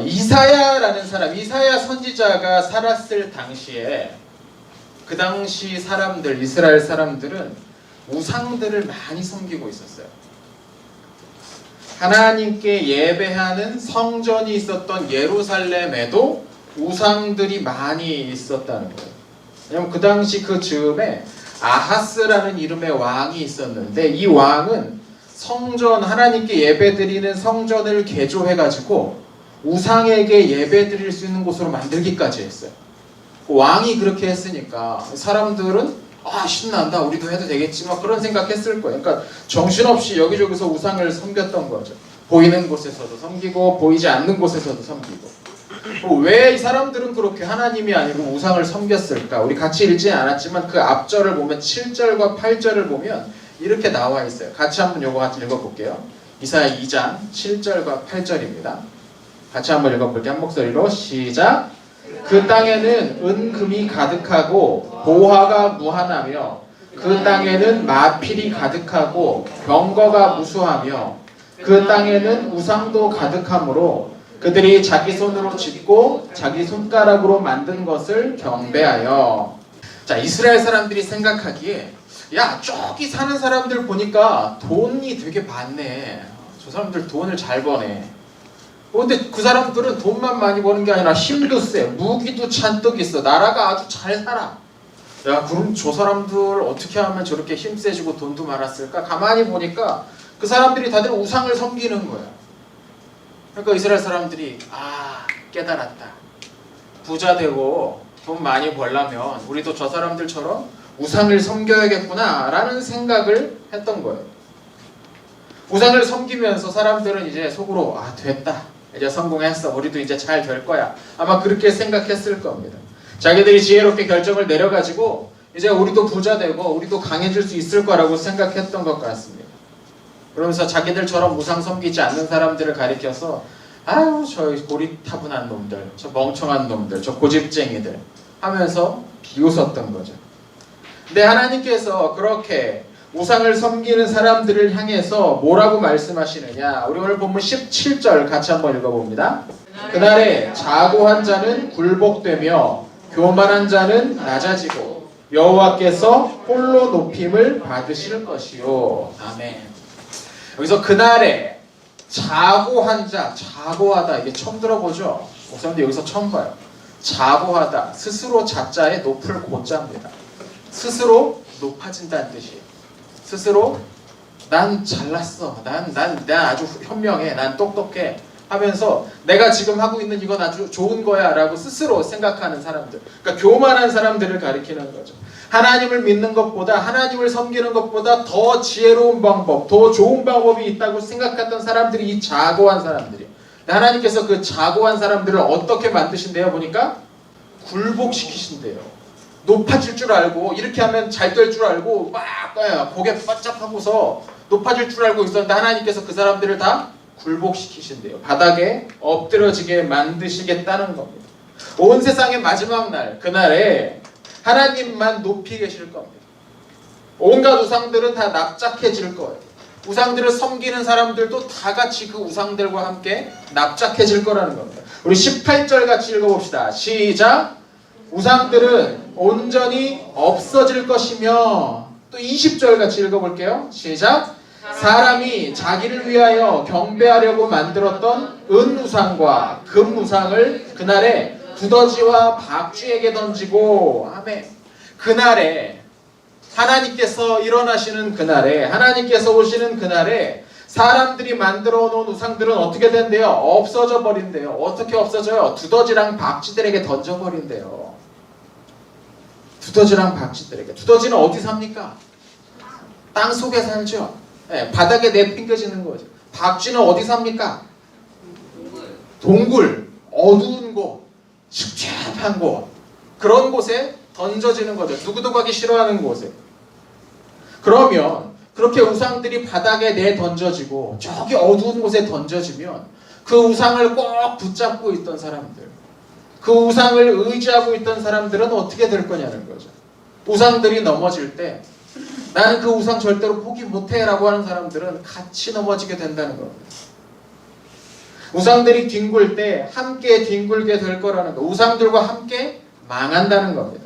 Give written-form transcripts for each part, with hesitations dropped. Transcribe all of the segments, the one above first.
이사야라는 사람, 이사야 선지자가 살았을 당시에 그 당시 사람들, 이스라엘 사람들은 우상들을 많이 섬기고 있었어요. 하나님께 예배하는 성전이 있었던 예루살렘에도 우상들이 많이 있었다는 거예요. 왜냐면 그 당시 그 즈음에 아하스라는 이름의 왕이 있었는데 이 왕은 성전, 하나님께 예배드리는 성전을 개조해가지고 우상에게 예배드릴 수 있는 곳으로 만들기까지 했어요. 왕이 그렇게 했으니까 사람들은 신난다, 우리도 해도 되겠지만 그런 생각했을 거예요. 그러니까 정신없이 여기저기서 우상을 섬겼던 거죠. 보이는 곳에서도 섬기고 보이지 않는 곳에서도 섬기고. 왜 이 사람들은 그렇게 하나님이 아니고 우상을 섬겼을까? 우리 같이 읽지는 않았지만 그 앞절을 보면 7절과 8절을 보면 이렇게 나와 있어요. 같이 한번 요거 같이 읽어볼게요. 이사야 2장 7절과 8절입니다. 같이 한번 읽어볼게요. 한 목소리로 시작. 그 땅에는 은금이 가득하고 보화가 무한하며 그 땅에는 마필이 가득하고 병거가 무수하며 그 땅에는 우상도 가득하므로 그들이 자기 손으로 짓고 자기 손가락으로 만든 것을 경배하여. 자, 이스라엘 사람들이 생각하기에 야, 저기 사는 사람들 보니까 돈이 되게 많네. 저 사람들 돈을 잘 버네. 근데 그 사람들은 돈만 많이 버는 게 아니라 힘도 세, 무기도 잔뜩 있어, 나라가 아주 잘 살아. 야, 그럼 저 사람들 어떻게 하면 저렇게 힘세지고 돈도 많았을까? 가만히 보니까 그 사람들이 다들 우상을 섬기는 거야. 그러니까 이스라엘 사람들이 깨달았다. 부자 되고 돈 많이 벌려면 우리도 저 사람들처럼 우상을 섬겨야겠구나 라는 생각을 했던 거예요. 우상을 섬기면서 사람들은 이제 속으로 됐다, 이제 성공했어, 우리도 이제 잘 될 거야, 아마 그렇게 생각했을 겁니다. 자기들이 지혜롭게 결정을 내려가지고 이제 우리도 부자 되고 우리도 강해질 수 있을 거라고 생각했던 것 같습니다. 그러면서 자기들처럼 우상 섬기지 않는 사람들을 가리켜서 저 고리타분한 놈들, 저 멍청한 놈들, 저 고집쟁이들 하면서 비웃었던 거죠. 근데 하나님께서 그렇게 우상을 섬기는 사람들을 향해서 뭐라고 말씀하시느냐? 우리 오늘 본문 17절 같이 한번 읽어봅니다. 그날에 자고한 자는 굴복되며 교만한 자는 낮아지고 여호와께서 홀로 높임을 받으실 것이요. 아멘. 여기서 그날에 자고한 자, 자고하다, 이게 처음 들어보죠? 목사님들 여기서 처음 봐요. 자고하다, 스스로 자자에 높을 고자입니다. 스스로 높아진다는 뜻이에요. 스스로 난 잘났어, 난 아주 현명해, 난 똑똑해 하면서 내가 지금 하고 있는 이건 아주 좋은 거야 라고 스스로 생각하는 사람들, 그러니까 교만한 사람들을 가리키는 거죠. 하나님을 믿는 것보다, 하나님을 섬기는 것보다 더 지혜로운 방법, 더 좋은 방법이 있다고 생각했던 사람들이 이 자고한 사람들이에요. 하나님께서 그 자고한 사람들을 어떻게 만드신대요? 보니까 굴복시키신대요. 높아질 줄 알고 이렇게 하면 잘 될 줄 알고 막 고개 바짝 하고서 높아질 줄 알고 있었는데 하나님께서 그 사람들을 다 굴복시키신대요. 바닥에 엎드려지게 만드시겠다는 겁니다. 온 세상의 마지막 날, 그날에 하나님만 높이 계실 겁니다. 온갖 우상들은 다 납작해질 거예요. 우상들을 섬기는 사람들도 다 같이 그 우상들과 함께 납작해질 거라는 겁니다. 우리 18절 같이 읽어봅시다. 시작. 우상들은 온전히 없어질 것이며, 또 20절 같이 읽어볼게요. 시작. 사람이 자기를 위하여 경배하려고 만들었던 은우상과 금우상을 그날에 두더지와 박쥐에게 던지고. 아멘. 그날에 하나님께서 일어나시는 그날에, 하나님께서 오시는 그날에 사람들이 만들어 놓은 우상들은 어떻게 된대요? 없어져 버린대요. 어떻게 없어져요? 두더지랑 박쥐들에게 던져버린대요. 두더지랑 박쥐들에게. 두더지는 어디 삽니까? 땅 속에 살죠. 네, 바닥에 내팽겨지는 거죠. 박쥐는 어디 삽니까? 동굴, 어두운 곳, 춥춥한 곳, 그런 곳에 던져지는 거죠. 누구도 가기 싫어하는 곳에. 그러면 그렇게 우상들이 바닥에 내던져지고 저기 어두운 곳에 던져지면 그 우상을 꼭 붙잡고 있던 사람들, 그 우상을 의지하고 있던 사람들은 어떻게 될 거냐는 거죠. 우상들이 넘어질 때 나는 그 우상 절대로 포기 못해 라고 하는 사람들은 같이 넘어지게 된다는 겁니다. 우상들이 뒹굴 때 함께 뒹굴게 될 거라는 거. 우상들과 함께 망한다는 겁니다.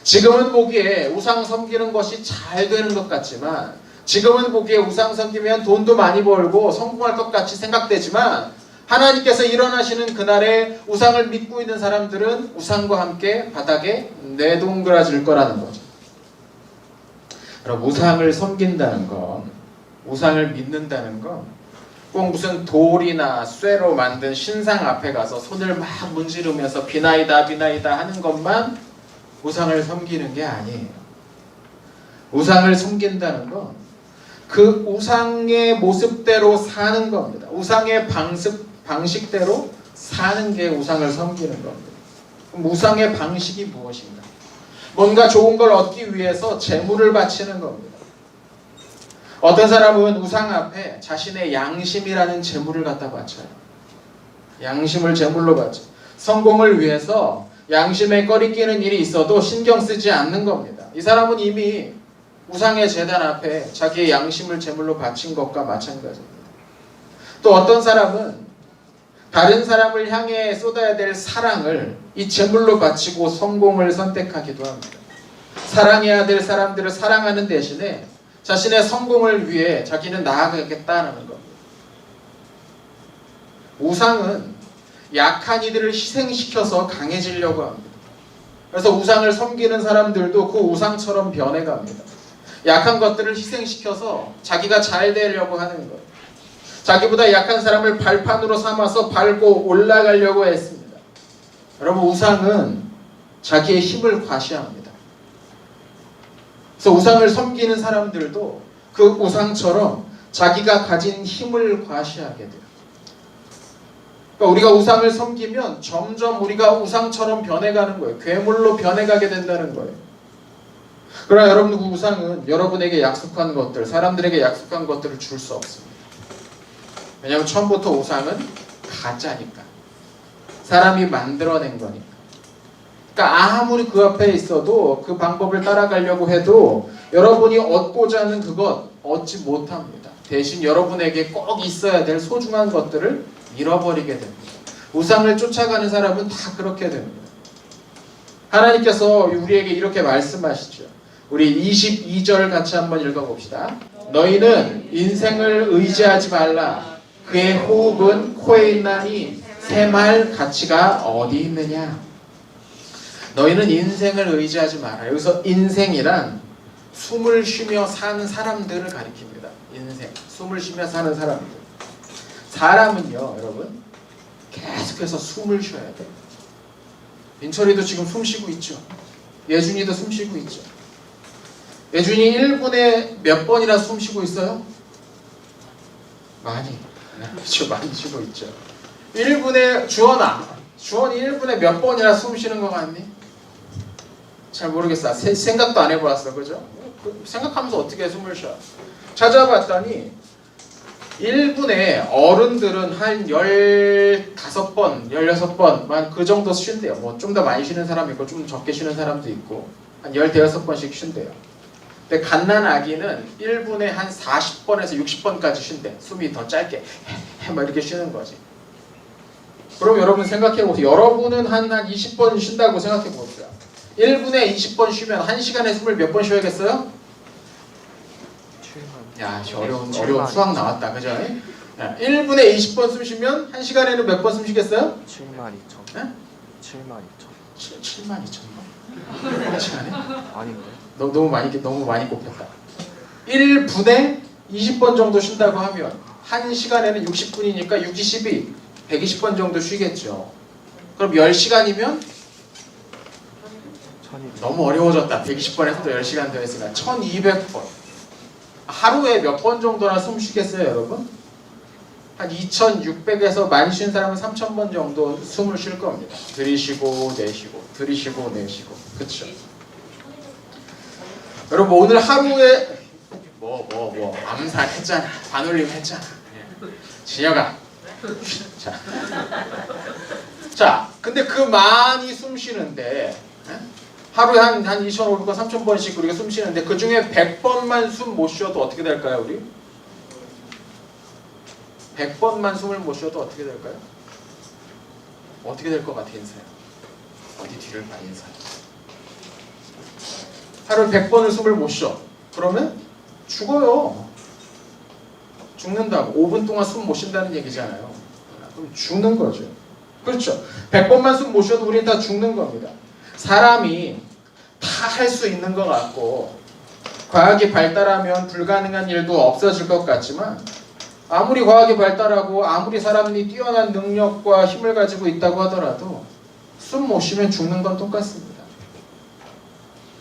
지금은 보기에 우상 섬기는 것이 잘 되는 것 같지만, 지금은 보기에 우상 섬기면 돈도 많이 벌고 성공할 것 같이 생각되지만, 하나님께서 일어나시는 그날에 우상을 믿고 있는 사람들은 우상과 함께 바닥에 내동그라질 거라는 거죠. 여러분, 우상을 섬긴다는 건, 우상을 믿는다는 건 꼭 무슨 돌이나 쇠로 만든 신상 앞에 가서 손을 막 문지르면서 비나이다 비나이다 하는 것만 우상을 섬기는 게 아니에요. 우상을 섬긴다는 건 그 우상의 모습대로 사는 겁니다. 우상의 방식대로 사는 게 우상을 섬기는 겁니다. 그럼 우상의 방식이 무엇인가? 뭔가 좋은 걸 얻기 위해서 재물을 바치는 겁니다. 어떤 사람은 우상 앞에 자신의 양심이라는 재물을 갖다 바쳐요. 양심을 재물로 바쳐. 성공을 위해서 양심에 꺼리끼는 일이 있어도 신경 쓰지 않는 겁니다. 이 사람은 이미 우상의 제단 앞에 자기의 양심을 제물로 바친 것과 마찬가지입니다. 또 어떤 사람은 다른 사람을 향해 쏟아야 될 사랑을 이 제물로 바치고 성공을 선택하기도 합니다. 사랑해야 될 사람들을 사랑하는 대신에 자신의 성공을 위해 자기는 나아가겠다는 겁니다. 우상은 약한 이들을 희생시켜서 강해지려고 합니다. 그래서 우상을 섬기는 사람들도 그 우상처럼 변해갑니다. 약한 것들을 희생시켜서 자기가 잘 되려고 하는 거예요. 자기보다 약한 사람을 발판으로 삼아서 밟고 올라가려고 했습니다. 여러분, 우상은 자기의 힘을 과시합니다. 그래서 우상을 섬기는 사람들도 그 우상처럼 자기가 가진 힘을 과시하게 돼요. 그러니까 우리가 우상을 섬기면 점점 우리가 우상처럼 변해가는 거예요. 괴물로 변해가게 된다는 거예요. 그러나 여러분, 그 우상은 여러분에게 약속한 것들, 사람들에게 약속한 것들을 줄 수 없습니다. 왜냐하면 처음부터 우상은 가짜니까. 사람이 만들어낸 거니까. 그러니까 아무리 그 앞에 있어도 그 방법을 따라가려고 해도 여러분이 얻고자 하는 그것 얻지 못합니다. 대신 여러분에게 꼭 있어야 될 소중한 것들을 잃어버리게 됩니다. 우상을 쫓아가는 사람은 다 그렇게 됩니다. 하나님께서 우리에게 이렇게 말씀하시죠. 우리 22절 같이 한번 읽어봅시다. 너희는 인생을 의지하지 말라. 그의 호흡은 코에 있나니 새말 가치가 어디 있느냐. 너희는 인생을 의지하지 마라. 여기서 인생이란 숨을 쉬며 사는 사람들을 가리킵니다. 인생, 숨을 쉬며 사는 사람들. 사람은요, 여러분, 계속해서 숨을 쉬어야 돼요. 민철이도 지금 숨 쉬고 있죠. 예준이도 숨 쉬고 있죠. 예준이 1분에 몇 번이나 숨 쉬고 있어요? 많이. 그렇죠, 많이 쉬고 있죠. 1분에 주원이 1분에 몇 번이나 숨 쉬는 거 같니? 잘 모르겠어. 생각도 안 해봤어. 그죠? 생각하면서 어떻게 숨을 쉬어? 찾아봤더니 1분에 어른들은 한 15번, 16번만 그 정도 쉰대요. 뭐 좀 더 많이 쉬는 사람이 있고 좀 적게 쉬는 사람도 있고 한 15번씩 쉰대요. 근데 갓난 아기는 1분에 한 40번에서 60번까지 쉰대. 숨이 더 짧게 막 이렇게 쉬는 거지. 그럼 여러분 생각해보세요. 여러분은 한 20번 쉰다고 생각해보세요. 1분에 20번 쉬면 1시간에 숨을 몇 번 쉬어야겠어요? 야, 어려운 수학 나왔다. 그죠? 야, 1분에 20번 숨 쉬면 1시간에는 몇 번 숨 쉬겠어요? 72,000. 네? 72,000. 72,000번? 그렇지 않아요? 아닌데. 너무 많이 꼽혔다. 1분에 20번 정도 쉰다고 하면 1시간에는 60분이니까 6, 12, 120번 정도 쉬겠죠. 그럼 10시간이면 너무 어려워졌다. 120번에서 또 10시간 더 했으니까 1200번. 하루에 몇 번 정도나 숨 쉬겠어요, 여러분? 한 2600에서 많이 쉬는 사람은 3000번 정도 숨을 쉴 겁니다. 들이쉬고 내쉬고 들이쉬고 내쉬고. 그렇죠? 여러분, 오늘 하루에 암살 했잖아. 반올림 했잖아. 진혁아. 자, 근데 그 많이 숨 쉬는데 하루에 한 2,500번, 3,000번씩 우리가 숨 쉬는데 그 중에 100번만 숨 못 쉬어도 어떻게 될까요, 우리? 100번만 숨을 못 쉬어도 어떻게 될까요? 어떻게 될 것 같아 인사야? 어디 뒤를 봐 인사. 하루에 100번을 숨을 못 쉬어. 그러면 죽어요. 죽는다고. 5분 동안 숨 못 쉰다는 얘기잖아요. 그럼 죽는 거죠. 그렇죠. 100번만 숨 못 쉬어도 우리는 다 죽는 겁니다. 사람이 다 할 수 있는 것 같고 과학이 발달하면 불가능한 일도 없어질 것 같지만 아무리 과학이 발달하고 아무리 사람이 뛰어난 능력과 힘을 가지고 있다고 하더라도 숨 못 쉬면 죽는 건 똑같습니다.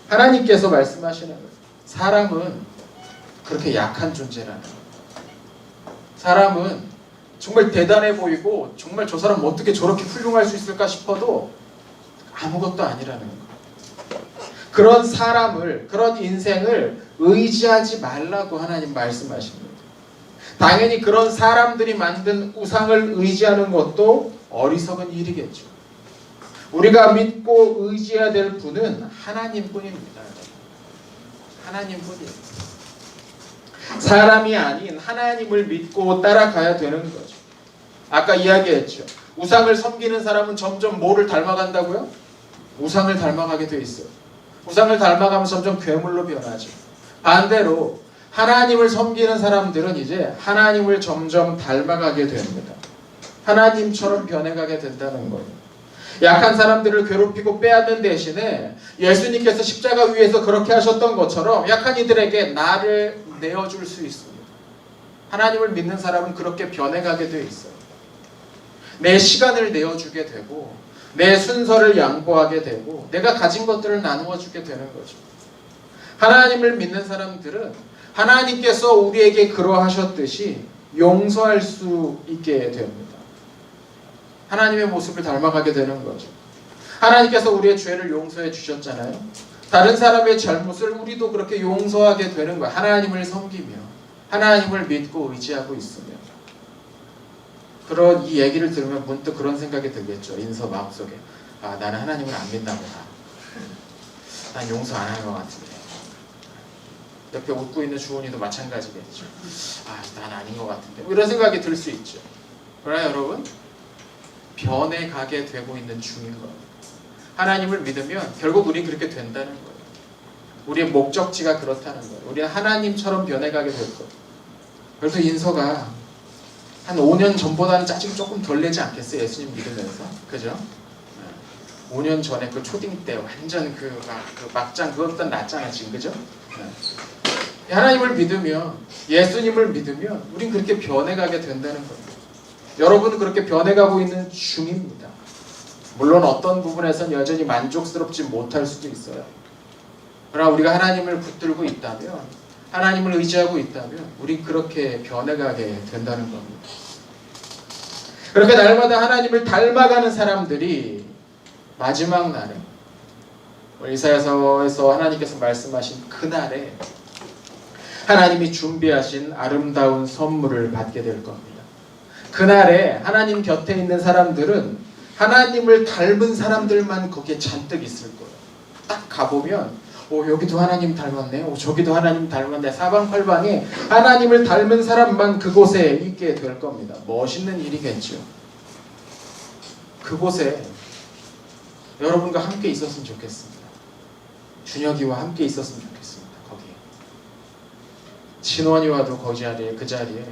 하나님께서 말씀하시는 거예요. 사람은 그렇게 약한 존재라는 거예요. 사람은 정말 대단해 보이고 정말 저 사람 어떻게 저렇게 훌륭할 수 있을까 싶어도 아무것도 아니라는 거예요. 그런 사람을, 그런 인생을 의지하지 말라고 하나님 말씀하십니다. 당연히 그런 사람들이 만든 우상을 의지하는 것도 어리석은 일이겠죠. 우리가 믿고 의지해야 될 분은 하나님뿐입니다. 하나님뿐이에요. 사람이 아닌 하나님을 믿고 따라가야 되는 거죠. 아까 이야기했죠. 우상을 섬기는 사람은 점점 뭐를 닮아간다고요? 우상을 닮아가게 돼 있어요. 우상을 닮아가면 점점 괴물로 변하죠. 반대로 하나님을 섬기는 사람들은 이제 하나님을 점점 닮아가게 됩니다. 하나님처럼 변해가게 된다는 거예요. 약한 사람들을 괴롭히고 빼앗는 대신에 예수님께서 십자가 위에서 그렇게 하셨던 것처럼 약한 이들에게 나를 내어줄 수 있습니다. 하나님을 믿는 사람은 그렇게 변해가게 되어 있어요. 내 시간을 내어주게 되고 내 순서를 양보하게 되고 내가 가진 것들을 나누어 주게 되는 거죠. 하나님을 믿는 사람들은 하나님께서 우리에게 그러하셨듯이 용서할 수 있게 됩니다. 하나님의 모습을 닮아가게 되는 거죠. 하나님께서 우리의 죄를 용서해 주셨잖아요. 다른 사람의 잘못을 우리도 그렇게 용서하게 되는 거예요. 하나님을 섬기며 하나님을 믿고 의지하고 있으며. 그런 이 얘기를 들으면 문득 그런 생각이 들겠죠. 인서 마음속에 나는 하나님을 안 믿나 보다. 난 용서 안 하는 것 같은데. 옆에 웃고 있는 주원이도 마찬가지겠죠. 난 아닌 것 같은데. 이런 생각이 들 수 있죠. 그러나 여러분 변해가게 되고 있는 중인 거예요. 하나님을 믿으면 결국 우리 그렇게 된다는 거예요. 우리의 목적지가 그렇다는 거예요. 우리는 하나님처럼 변해가게 될 거예요. 그래서 인서가 한 5년 전보다는 짜증 조금 덜 내지 않겠어요? 예수님 믿으면서. 그죠? 5년 전에 그 초딩 때 완전 그 막장 그것보다 낫잖아 지금. 그죠? 하나님을 믿으면, 예수님을 믿으면 우린 그렇게 변해가게 된다는 거예요. 여러분은 그렇게 변해가고 있는 중입니다. 물론 어떤 부분에선 여전히 만족스럽지 못할 수도 있어요. 그러나 우리가 하나님을 붙들고 있다면, 하나님을 의지하고 있다면 우린 그렇게 변해가게 된다는 겁니다. 그렇게 날마다 하나님을 닮아가는 사람들이 마지막 날에, 이사야서에서 하나님께서 말씀하신 그날에 하나님이 준비하신 아름다운 선물을 받게 될 겁니다. 그날에 하나님 곁에 있는 사람들은 하나님을 닮은 사람들만 거기에 잔뜩 있을 거예요. 딱 가보면 여기도 하나님 닮았네, 저기도 하나님 닮았네, 사방팔방에 하나님을 닮은 사람만 그곳에 있게 될 겁니다. 멋있는 일이겠죠. 그곳에 여러분과 함께 있었으면 좋겠습니다. 준혁이와 함께 있었으면 좋겠습니다. 거기에 진원이와도 그 자리에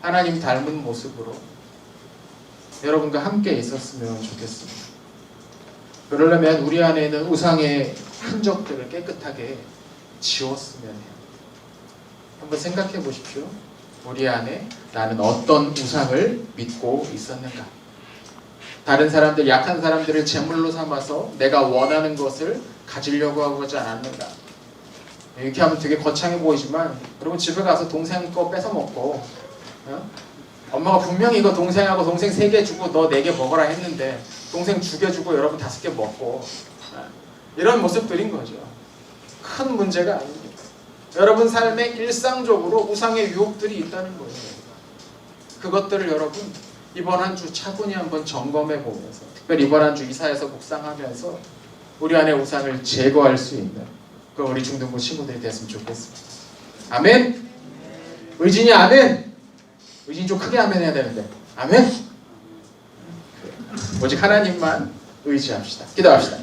하나님 닮은 모습으로 여러분과 함께 있었으면 좋겠습니다. 그러려면 우리 안에 있는 우상의 흔적들을 깨끗하게 지웠으면 해요. 한번 생각해 보십시오. 우리 안에 나는 어떤 우상을 믿고 있었는가? 다른 사람들, 약한 사람들을 제물로 삼아서 내가 원하는 것을 가지려고 하지 않았는가? 이렇게 하면 되게 거창해 보이지만 여러분 집에 가서 동생 거 뺏어 먹고 엄마가 분명히 이거 동생하고 동생 3개 주고 너 4개 먹어라 했는데 동생 2개 주고 여러분 5개 먹고 이런 모습들인 거죠. 큰 문제가 아닙니다. 여러분 삶에 일상적으로 우상의 유혹들이 있다는 거예요. 그것들을 여러분 이번 한 주 차분히 한번 점검해 보면서, 특별히 이번 한 주 이사야서 묵상하면서 우리 안에 우상을 제거할 수 있는 그 우리 중등부 친구들이 됐으면 좋겠습니다. 아멘. 의진이 아멘. 의심 좀 크게 하면 해야 되는데. 아멘. 오직 하나님만 의지합시다. 기도합시다.